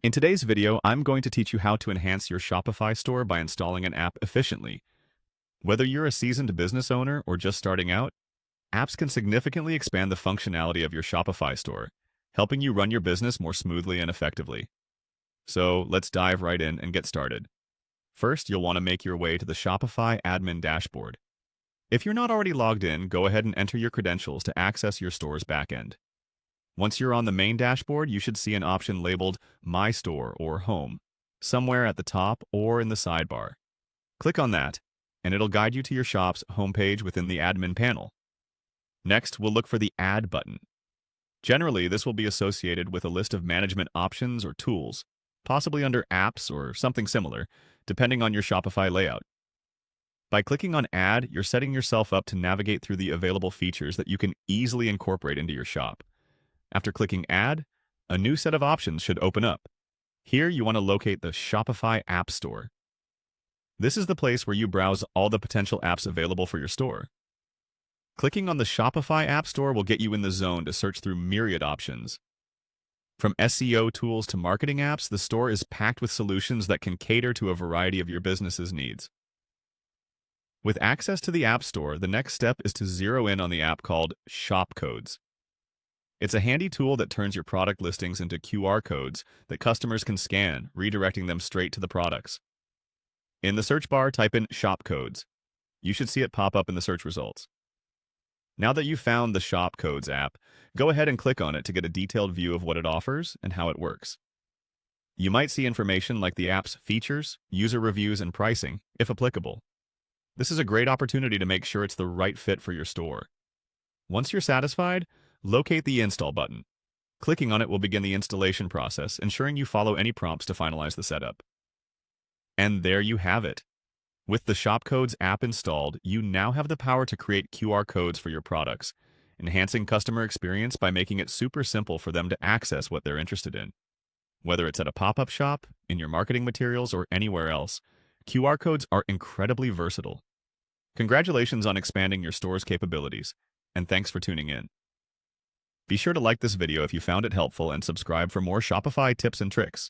In today's video, I'm going to teach you how to enhance your Shopify store by installing an app efficiently. Whether you're a seasoned business owner or just starting out, apps can significantly expand the functionality of your Shopify store, helping you run your business more smoothly and effectively. So let's dive right in and get started. First, you'll want to make your way to the Shopify admin dashboard. If you're not already logged in, go ahead and enter your credentials to access your store's backend. Once you're on the main dashboard, you should see an option labeled My Store or Home, somewhere at the top or in the sidebar. Click on that, and it'll guide you to your shop's homepage within the admin panel. Next, we'll look for the Add button. Generally, this will be associated with a list of management options or tools, possibly under Apps or something similar, depending on your Shopify layout. By clicking on Add, you're setting yourself up to navigate through the available features that you can easily incorporate into your shop. After clicking Add, a new set of options should open up. Here, you want to locate the Shopify App Store. This is the place where you browse all the potential apps available for your store. Clicking on the Shopify App Store will get you in the zone to search through myriad options. From SEO tools to marketing apps, the store is packed with solutions that can cater to a variety of your business's needs. With access to the App Store, the next step is to zero in on the app called Shop Codes. It's a handy tool that turns your product listings into QR codes that customers can scan, redirecting them straight to the products. In the search bar, type in Shop Codes. You should see it pop up in the search results. Now that you've found the Shop Codes app, go ahead and click on it to get a detailed view of what it offers and how it works. You might see information like the app's features, user reviews, and pricing, if applicable. This is a great opportunity to make sure it's the right fit for your store. Once you're satisfied, locate the Install button. Clicking on it will begin the installation process, ensuring you follow any prompts to finalize the setup. And there you have it. With the Shopcodes app installed, you now have the power to create QR codes for your products, enhancing customer experience by making it super simple for them to access what they're interested in. Whether it's at a pop-up shop, in your marketing materials, or anywhere else, QR codes are incredibly versatile. Congratulations on expanding your store's capabilities, and thanks for tuning in. Be sure to like this video if you found it helpful and subscribe for more Shopify tips and tricks.